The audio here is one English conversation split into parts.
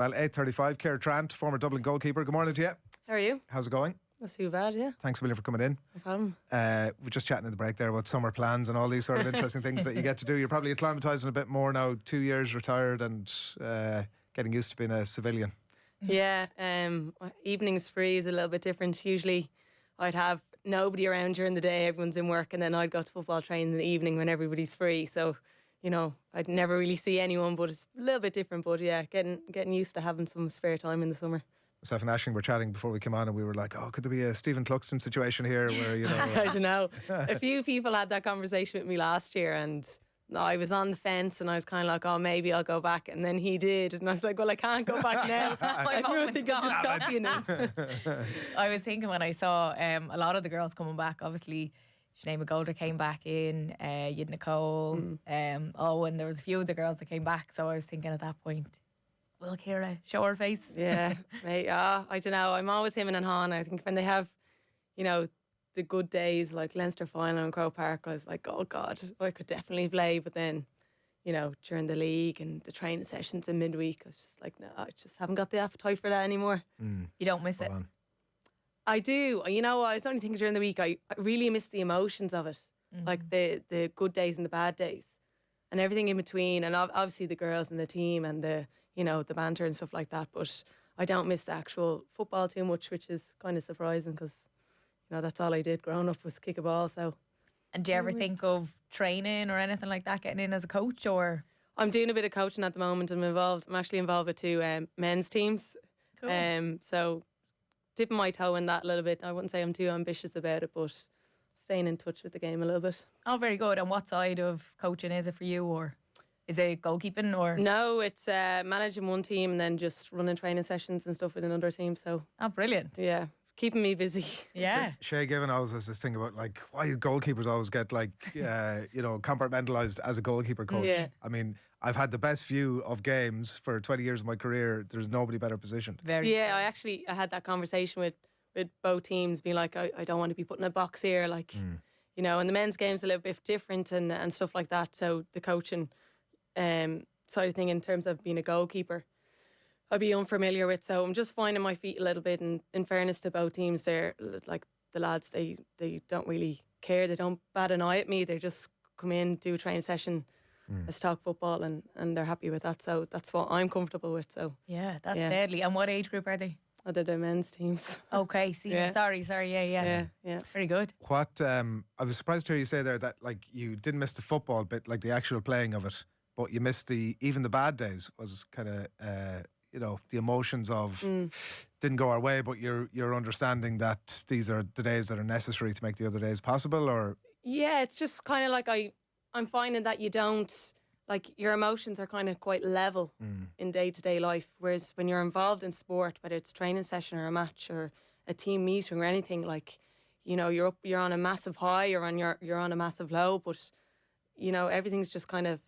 Well, 8:35, Ciara Trant, former Dublin goalkeeper. Good morning to you. How are you? How's it going? Not too bad, yeah. Thanks a million for coming in. No problem. We're just chatting in the break there about summer plans and all these sort of interesting things that you get to do. You're probably acclimatising a bit more now, 2 years retired and getting used to being a civilian. Yeah, evenings free is a little bit different. Usually I'd have nobody around during the day, everyone's in work, and then I'd go to football training in the evening when everybody's free. So, you know, I'd never really see anyone, but it's a little bit different. But yeah, getting used to having some spare time in the summer. Myself and Aisling were chatting before we came on and we were like, oh, could there be a Stephen Cluxton situation here where, you know... I don't know. A few people had that conversation with me last year and I was on the fence and I was kind of like, oh, maybe I'll go back. And then he did. And I was like, well, I can't go back now. Everyone think I'm just copying him. I was thinking when I saw a lot of the girls coming back, obviously Sinead McGoldrick came back in, Yid Nicole, and there was a few of the girls that came back. So I was thinking at that point, will Ciara show her face? Yeah, mate, I don't know. I'm always him and Han. I think when they have, you know, the good days like Leinster final in Croke Park, I was like, oh God, I could definitely play. But then, you know, during the league and the training sessions in midweek, I was just like, no, I just haven't got the appetite for that anymore. You don't miss it? I do. You know, I was only thinking during the week, I really miss the emotions of it. Like the good days and the bad days and everything in between. And obviously the girls and the team and the, you know, the banter and stuff like that. But I don't miss the actual football too much, which is kind of surprising because, you know, that's all I did growing up was kick a ball. So, and do you ever think of training or anything like that, getting in as a coach? Or I'm doing a bit of coaching at the moment. I'm actually involved with two men's teams. Cool. So dipping my toe in that a little bit. I wouldn't say I'm too ambitious about it, but staying in touch with the game a little bit. Oh, very good. And what side of coaching is it for you, or is it goalkeeping or? No, it's managing one team and then just running training sessions and stuff with another team. So, oh, brilliant. Yeah, keeping me busy. Yeah. Shay Given always has this thing about like why do goalkeepers always get like you know, compartmentalised as a goalkeeper coach. Yeah. I mean, I've had the best view of games for 20 years of my career. There's nobody better positioned. Very. Yeah, I had that conversation with both teams, being like, I don't want to be put in a box here, like you know, and the men's game's a little bit different and stuff like that. So the coaching side of thing in terms of being a goalkeeper, I'd be unfamiliar with. So I'm just finding my feet a little bit. And in fairness to both teams, they're like the lads, they don't really care. They don't bat an eye at me. They just come in, do a training session, let's talk football, and they're happy with that. So that's what I'm comfortable with. So yeah, that's deadly. And what age group are they? They're the men's teams. Okay, see, sorry, Yeah. Very good. What I was surprised to hear you say there that like you didn't miss the football bit, like the actual playing of it, but you missed even the bad days was kind of you know, the emotions of didn't go our way, but you're understanding that these are the days that are necessary to make the other days possible. Or yeah, it's just kind of like I'm finding that you don't, like, your emotions are kind of quite level in day-to-day life, whereas when you're involved in sport, whether it's a training session or a match or a team meeting or anything, like, you know, you're on a massive high or you're on a massive low, but, you know, everything's just kind of,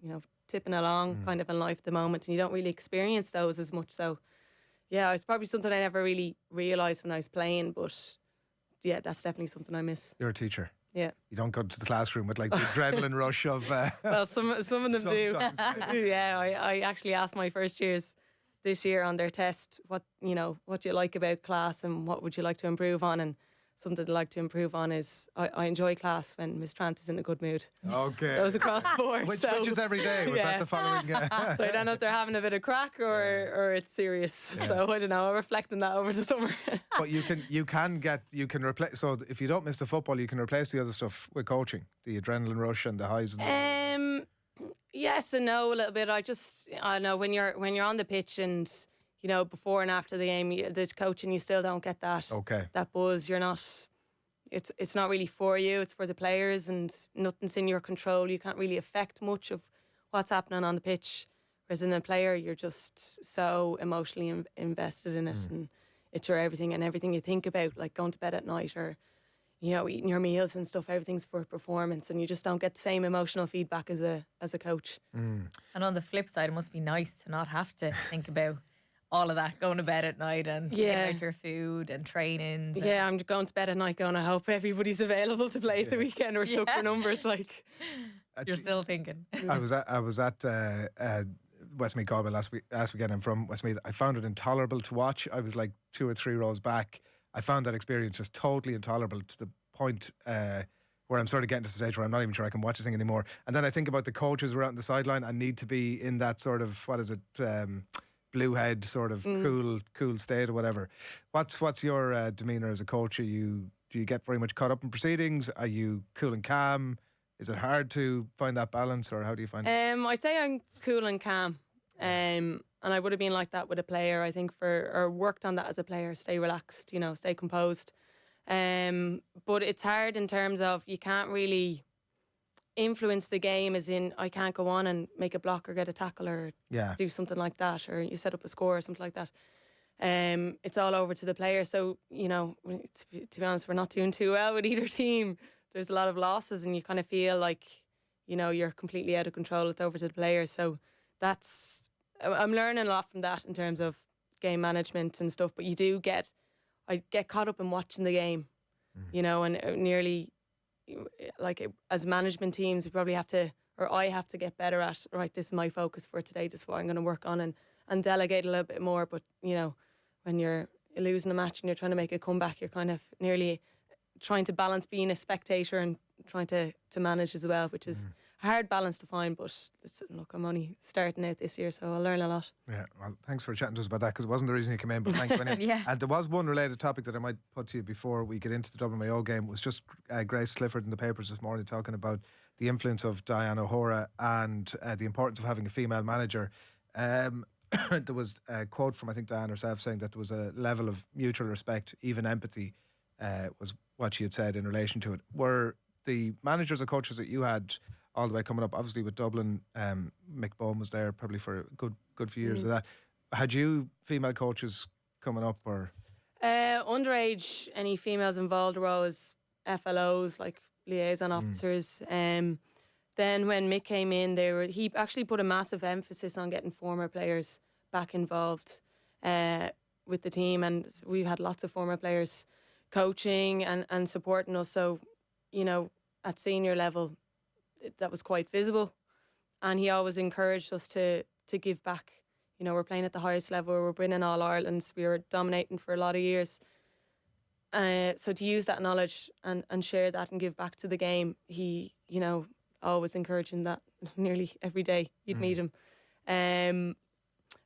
you know, tipping along kind of in life at the moment, and you don't really experience those as much. So yeah, it's probably something I never really realised when I was playing, but yeah, that's definitely something I miss. you're a teacher. Yeah. You don't go to the classroom with like the adrenaline rush of... Well, some of them do. Yeah, I actually asked my first years this year on their test, what you like about class and what would you like to improve on, and something I'd like to improve on is I enjoy class when Miss Trant is in a good mood. Okay. That was across the board. Which is every day. Was that the following... So I don't know if they're having a bit of crack or it's serious. Yeah. So I don't know. I'm reflecting that over the summer. But you can replace. So if you don't miss the football, you can replace the other stuff with coaching, the adrenaline rush and the highs. And yes and no a little bit. I know when you're on the pitch and, you know, before and after the game, the coaching, you still don't get that. Okay. That buzz. You're not. It's not really for you. It's for the players, and nothing's in your control. You can't really affect much of what's happening on the pitch. Whereas in a player, you're just so emotionally invested in it, and it's your everything, and everything you think about, like going to bed at night or, you know, eating your meals and stuff. Everything's for performance, and you just don't get the same emotional feedback as a coach. And on the flip side, it must be nice to not have to think about all of that, going to bed at night and thinking about your food and trainings. Yeah, I'm going to bed at night going, I hope everybody's available to play at the weekend or stuck for numbers. Like, you're still thinking. I was at Westmeath Galway last weekend. I'm from Westmeath. I found it intolerable to watch. I was like 2 or 3 rows back. I found that experience just totally intolerable to the point where I'm sort of getting to the stage where I'm not even sure I can watch this thing anymore. And then I think about the coaches who are out on the sideline and need to be in that sort of, what is it, blue head sort of cool state or whatever. What's your demeanour as a coach? Do you get very much caught up in proceedings? Are you cool and calm? Is it hard to find that balance, or how do you find it? I'd say I'm cool and calm. And I would have been like that with a player, I think, or worked on that as a player. Stay relaxed, stay composed. But it's hard in terms of you can't really influence the game, as in I can't go on and make a block or get a tackle or do something like that, or you set up a score or something like that. It's all over to the player. So, to be honest, we're not doing too well with either team. There's a lot of losses and you kind of feel like, you're completely out of control. It's over to the players. So I'm learning a lot from that in terms of game management and stuff. But I get caught up in watching the game, and nearly like as management teams, we probably have to, or I have to get better at, right, this is my focus for today. This is what I'm going to work on and delegate a little bit more. But, when you're losing a match and you're trying to make a comeback, you're kind of nearly trying to balance being a spectator and trying to manage as well, which is a hard balance to find. But look, I'm only starting out this year, so I'll learn a lot. Yeah, well, thanks for chatting to us about that, because it wasn't the reason you came in, but thank you anyway. Yeah. And there was one related topic that I might put to you before we get into the Dublin Mayo game. It was just Grace Clifford in the papers this morning talking about the influence of Diane O'Hora and the importance of having a female manager. There was a quote from, I think, Diane herself, saying that there was a level of mutual respect, even empathy, was what she had said in relation to it. Were the managers or coaches that you had all the way coming up, obviously with Dublin, Mick Bowen was there probably for a good few years of that. Had you female coaches coming up, or? Underage, any females involved were always FLOs, like liaison officers. Then when Mick came in, he actually put a massive emphasis on getting former players back involved with the team, and we've had lots of former players coaching and supporting us. So, at senior level, that was quite visible, and he always encouraged us to give back. We're playing at the highest level, we're winning All Irelands, we were dominating for a lot of years. So to use that knowledge and share that and give back to the game, he, always encouraging that nearly every day you'd meet him. And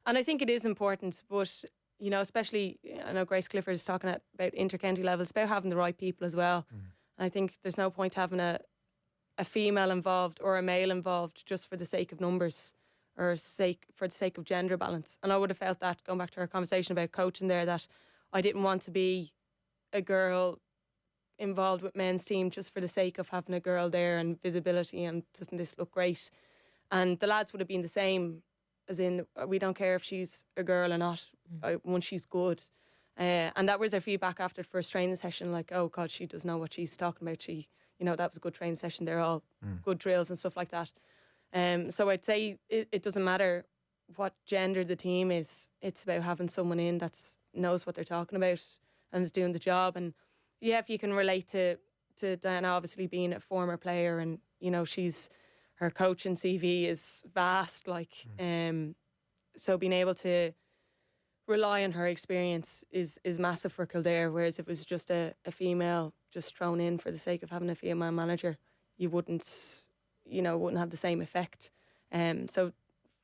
I think it is important, but, especially, I know Grace Clifford is talking about inter-county levels, about having the right people as well. And I think there's no point having a female involved or a male involved just for the sake of numbers or for the sake of gender balance. And I would have felt that, going back to our conversation about coaching there, that I didn't want to be a girl involved with men's team just for the sake of having a girl there and visibility and doesn't this look great. And the lads would have been the same, as in, we don't care if she's a girl or not, once she's good. And that was their feedback after the first training session, like, oh God, she does know what she's talking about. She, that was a good training session. They're all good drills and stuff like that. So I'd say it doesn't matter what gender the team is. It's about having someone in that knows what they're talking about and is doing the job. And yeah, if you can relate to Diana, obviously being a former player, and her coaching CV is vast, like, so being able to rely on her experience is massive for Kildare. Whereas if it was just a female just thrown in for the sake of having a female manager, you wouldn't have the same effect. So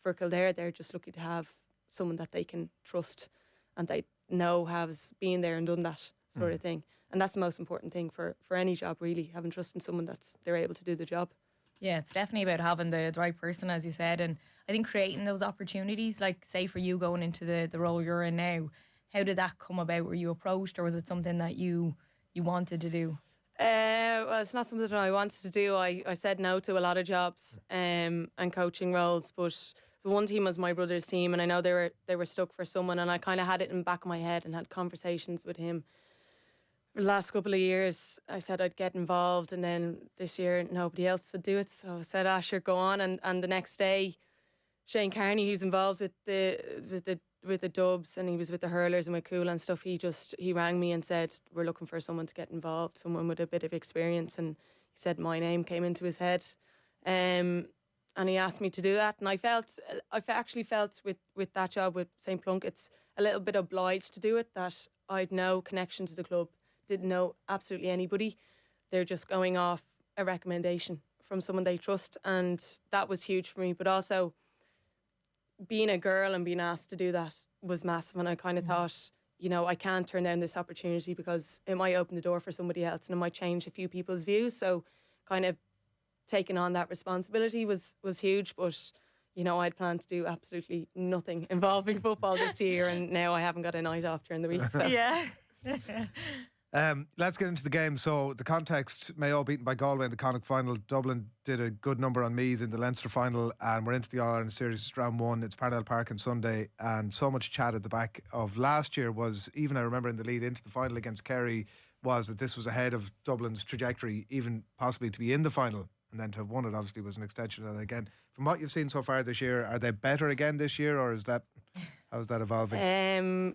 for Kildare, they're just lucky to have someone that they can trust and they know has been there and done that sort of thing. And that's the most important thing for any job, really, having trust in someone they're able to do the job. Yeah, it's definitely about having the right person, as you said, and I think creating those opportunities, like say for you going into the role you're in now, how did that come about? Were you approached, or was it something that you wanted to do? Well, it's not something that I wanted to do. I said no to a lot of jobs and coaching roles, but the one team was my brother's team, and I know they were stuck for someone, and I kind of had it in the back of my head and had conversations with him. The last couple of years, I said I'd get involved, and then this year nobody else would do it. So I said, sure, go on. And the next day, Shane Carney, who's involved with the Dubs, and he was with the hurlers and with Cool and stuff, he rang me and said, we're looking for someone to get involved, someone with a bit of experience. And he said my name came into his head. and he asked me to do that, and I actually felt with that job with St. Plunkett's a little bit obliged to do it, that I'd no connection to the club, didn't know absolutely anybody. They're just going off a recommendation from someone they trust, and that was huge for me. But also, being a girl and being asked to do that was massive, and I kind of thought, I can't turn down this opportunity because it might open the door for somebody else and it might change a few people's views. So kind of taking on that responsibility was huge, but I'd planned to do absolutely nothing involving football this year, and now I haven't got a night off during the week. So. Yeah. Let's get into the game. So the context: Mayo beaten by Galway in the Connacht final. Dublin did a good number on Meath in the Leinster final, and we're into the All-Ireland Series round 1. It's Parnell Park on Sunday, and so much chat at the back of last year was, even I remember in the lead into the final against Kerry, was that this was ahead of Dublin's trajectory, even possibly to be in the final, and then to have won it obviously was an extension of that again. From what you've seen so far this year, are they better again this year, or how's that evolving?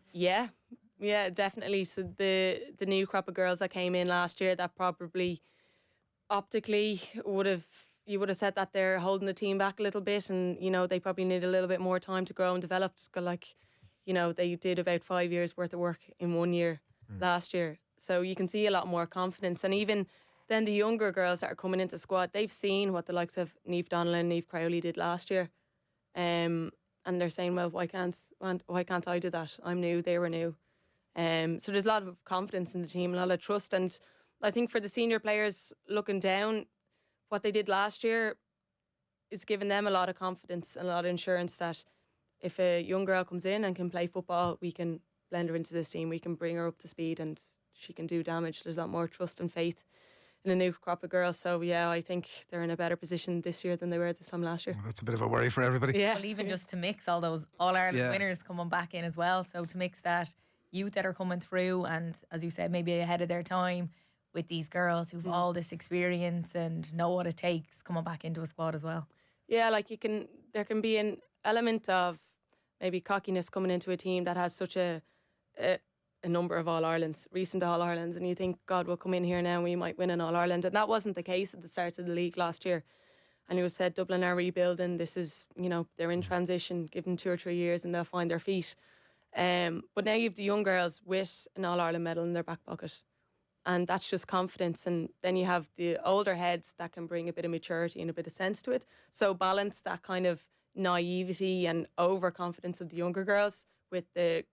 Yeah, definitely. So the new crop of girls that came in last year, that probably optically you would have said that they're holding the team back a little bit, and they probably need a little bit more time to grow and develop. They did about 5 years worth of work in 1 year last year, so you can see a lot more confidence. And even then, the younger girls that are coming into squad, they've seen what the likes of Niamh Donnellan, Niamh Crowley did last year, and they're saying, well, why can't I do that? I'm new, they were new. So there's a lot of confidence in the team, a lot of trust. And I think for the senior players looking down, what they did last year is giving them a lot of confidence and a lot of insurance that if a young girl comes in and can play football, we can blend her into this team, we can bring her up to speed and she can do damage. There's a lot more trust and faith in a new crop of girls. So yeah, I think they're in a better position this year than they were this time last year. Well, that's a bit of a worry for everybody. Yeah. Well, even just to mix all those All-Ireland winners coming back in as well. So to mix that youth that are coming through and, as you said, maybe ahead of their time with these girls who've all this experience and know what it takes coming back into a squad as well. Yeah, there can be an element of maybe cockiness coming into a team that has such a number of All-Irelands, recent All-Irelands, and you think, God, we'll come in here now and we might win an All-Ireland. And that wasn't the case at the start of the league last year. And it was said, Dublin are rebuilding. This is, they're in transition, give them 2 or 3 years and they'll find their feet. But now you have the young girls with an All-Ireland medal in their back pocket, and that's just confidence. And then you have the older heads that can bring a bit of maturity and a bit of sense to it, so balance that kind of naivety and overconfidence of the younger girls with the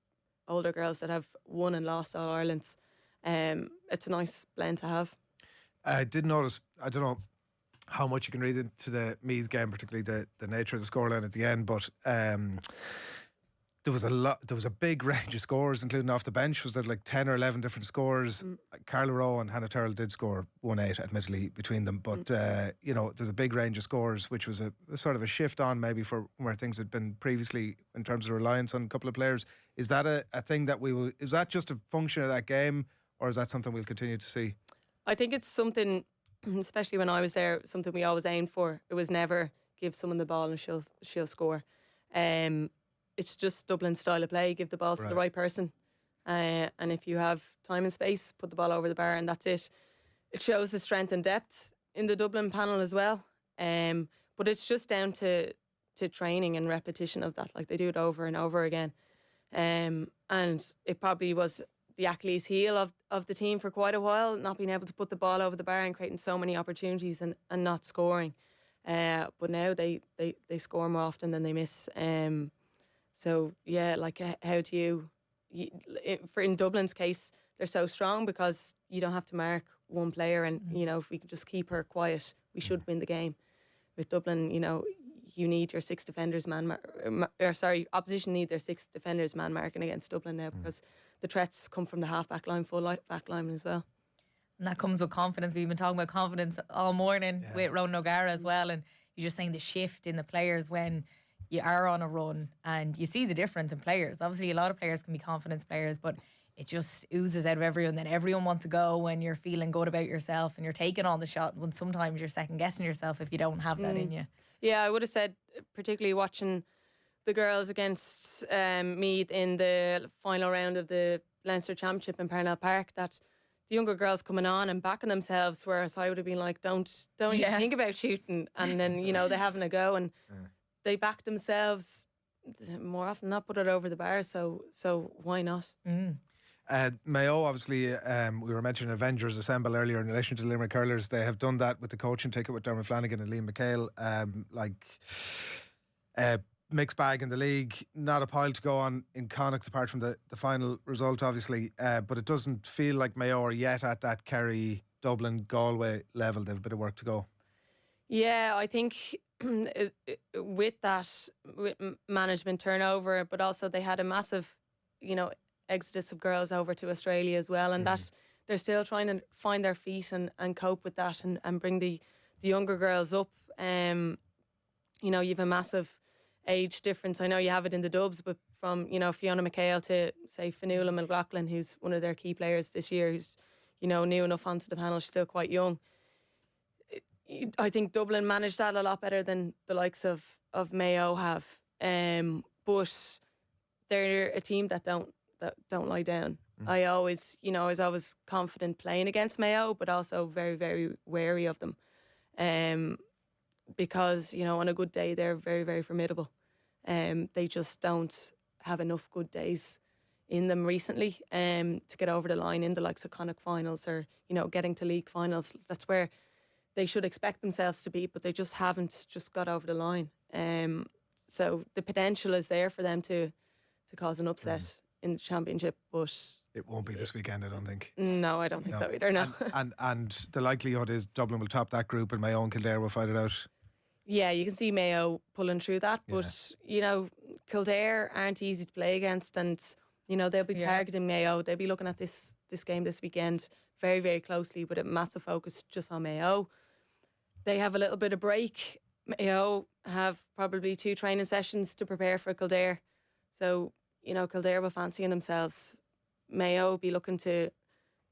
older girls that have won and lost All-Irelands. It's a nice blend to have. I did notice, I don't know how much you can read into the Meath game, particularly the nature of the scoreline at the end, but there was a big range of scores, including off the bench. Was there like 10 or 11 different scores? Carla Rowe and Hannah Turrell did score 1-8, admittedly, between them. But, there's a big range of scores, which was a sort of a shift on maybe for where things had been previously in terms of reliance on a couple of players. Is that a thing that is that just a function of that game, or is that something we'll continue to see? I think it's something, especially when I was there, something we always aimed for. It was never give someone the ball and she'll score. It's just Dublin's style of play. Give the ball to the right person. And if you have time and space, put the ball over the bar and that's it. It shows the strength and depth in the Dublin panel as well. But it's just down to training and repetition of that. Like, they do it over and over again. And it probably was the Achilles heel of the team for quite a while, not being able to put the ball over the bar and creating so many opportunities and not scoring. But now they score more often than they miss. So yeah, like, how do you in Dublin's case, they're so strong because you don't have to mark one player, and if we can just keep her quiet, we should win the game. With Dublin, you need your 6 defenders opposition need their 6 defenders man marking against Dublin now, because the threats come from the half back line, full back line as well. And that comes with confidence. We've been talking about confidence all morning with Ronan O'Gara as well, and you're just saying the shift in the players when you are on a run, and you see the difference in players. Obviously, a lot of players can be confidence players, but it just oozes out of everyone. Then everyone wants to go when you're feeling good about yourself and you're taking on the shot, when sometimes you're second guessing yourself if you don't have that in you. Yeah, I would have said, particularly watching the girls against Meath in the final round of the Leinster Championship in Parnell Park, that the younger girls coming on and backing themselves, whereas I would have been like, don't even think about shooting, and then they having a go, and they back themselves more often than not, put it over the bar. So why not? Mayo, obviously, we were mentioning Avengers Assemble earlier in relation to Limerick Hurlers. They have done that with the coaching ticket with Dermot Flanagan and Liam McHale. Mixed bag in the league. Not a pile to go on in Connacht apart from the final result, obviously. But it doesn't feel like Mayo are yet at that Kerry, Dublin, Galway level. They have a bit of work to go. Yeah, I think with that, with management turnover, but also they had a massive, exodus of girls over to Australia as well, and that they're still trying to find their feet and cope with that and bring the younger girls up. You have a massive age difference. I know you have it in the Dubs, but from Fiona McHale to say Fionnuala McLaughlin, who's one of their key players this year, who's new enough onto the panel, she's still quite young. I think Dublin managed that a lot better than the likes of Mayo have. But they're a team that don't lie down. I always, I was always confident playing against Mayo, but also very, very wary of them. Because, on a good day, they're very, very formidable. They just don't have enough good days in them recently to get over the line in the likes of Connacht finals or, getting to league finals. That's where they should expect themselves to be, but they just haven't just got over the line. So the potential is there for them to cause an upset in the championship, but it won't be this weekend, I don't think. No, I don't think so either. No, and the likelihood is Dublin will top that group, and Mayo and Kildare will fight it out. Yeah, you can see Mayo pulling through that, but Kildare aren't easy to play against, and they'll be targeting Mayo. They'll be looking at this game this weekend very, very closely with a massive focus just on Mayo. They have a little bit of break. Mayo have probably 2 training sessions to prepare for Kildare. So, Kildare will fancying themselves. Mayo will be looking to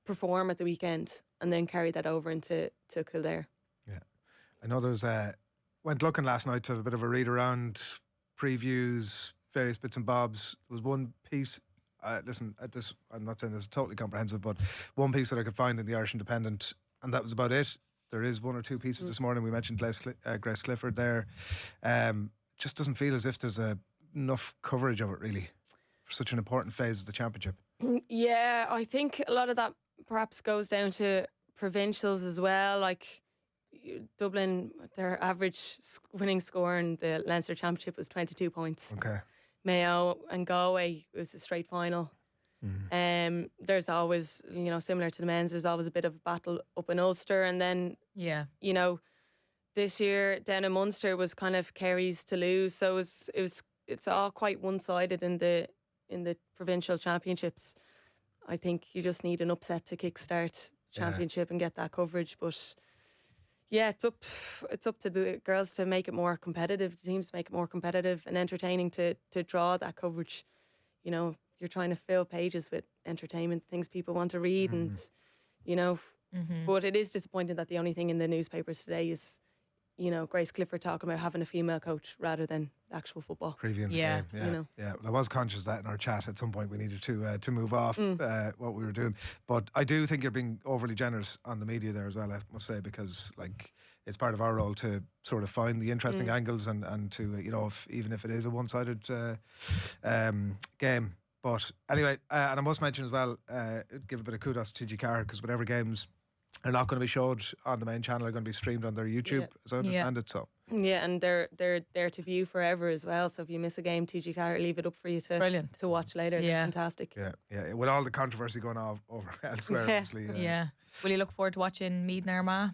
perform at the weekend and then carry that over into Kildare. Yeah. I know there's went looking last night to have a bit of a read around, previews, various bits and bobs. There was one piece, listen, at this, I'm not saying this is totally comprehensive, but one piece that I could find in the Irish Independent, and that was about it. There is 1 or 2 pieces this morning. We mentioned Grace Clifford there. Just doesn't feel as if there's enough coverage of it, really, for such an important phase of the championship. Yeah, I think a lot of that perhaps goes down to provincials as well. Like Dublin, their average winning score in the Leinster Championship was 22 points. Okay. Mayo and Galway, it was a straight final. There's always, similar to the men's, there's always a bit of a battle up in Ulster, and then this year down in Munster was kind of Kerry's to lose, so it's all quite one-sided in the provincial championships. I think you just need an upset to kickstart championship and get that coverage, but yeah, it's up to the girls to make it more competitive, the teams to make it more competitive and entertaining to draw that coverage. You're trying to fill pages with entertainment, things people want to read, and but it is disappointing that the only thing in the newspapers today is Grace Clifford talking about having a female coach rather than actual football. Previewing the game, yeah. Well, I was conscious that in our chat at some point we needed to move off what we were doing, but I do think you're being overly generous on the media there as well, I must say, because it's part of our role to sort of find the interesting angles and to even if it is a one-sided game. But anyway, and I must mention as well, give a bit of kudos to TG Carr, because whatever games are not going to be showed on the main channel are going to be streamed on their YouTube, as I understand it. So yeah, and they're there to view forever as well. So if you miss a game, TG Carr leave it up for you to watch later. They're fantastic. Yeah. With all the controversy going on over elsewhere, obviously. Will you look forward to watching Meath and Armagh?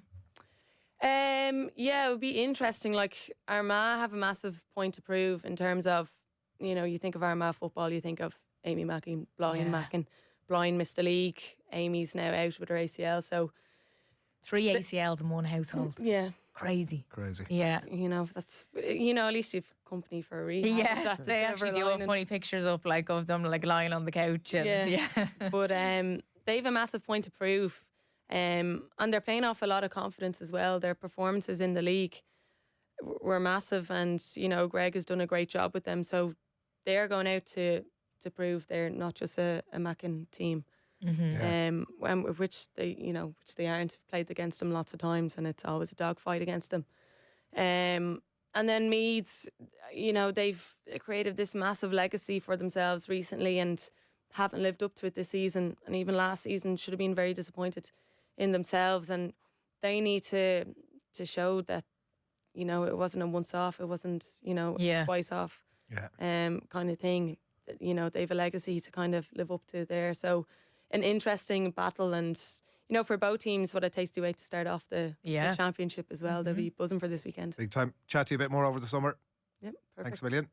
It would be interesting. Like Armagh have a massive point to prove in terms of, you think of Armagh football, you think of Amy Mackin, Blind Mackin. Blind missed the league. Amy's now out with her ACL. So 3 ACLs in one household. Yeah. Crazy. Yeah. That's, at least you've company for a reason. Yeah. They actually do have funny pictures up of them lying on the couch. And, But they have a massive point to prove. And they're playing off a lot of confidence as well. Their performances in the league were massive, and Greg has done a great job with them. So they're going out to prove they're not just a Mackin team. Which they aren't. Played against them lots of times, and it's always a dogfight against them. And then Meads, they've created this massive legacy for themselves recently and haven't lived up to it this season. And even last season should have been very disappointed in themselves. And they need to show that, it wasn't a once off. It wasn't, twice off. Kind of thing. They have a legacy to kind of live up to there. So an interesting battle, and for both teams, what a tasty way to start off the championship as well. They'll be buzzing for this weekend. Big time. Chat to you a bit more over the summer. Yep, perfect. Thanks a million.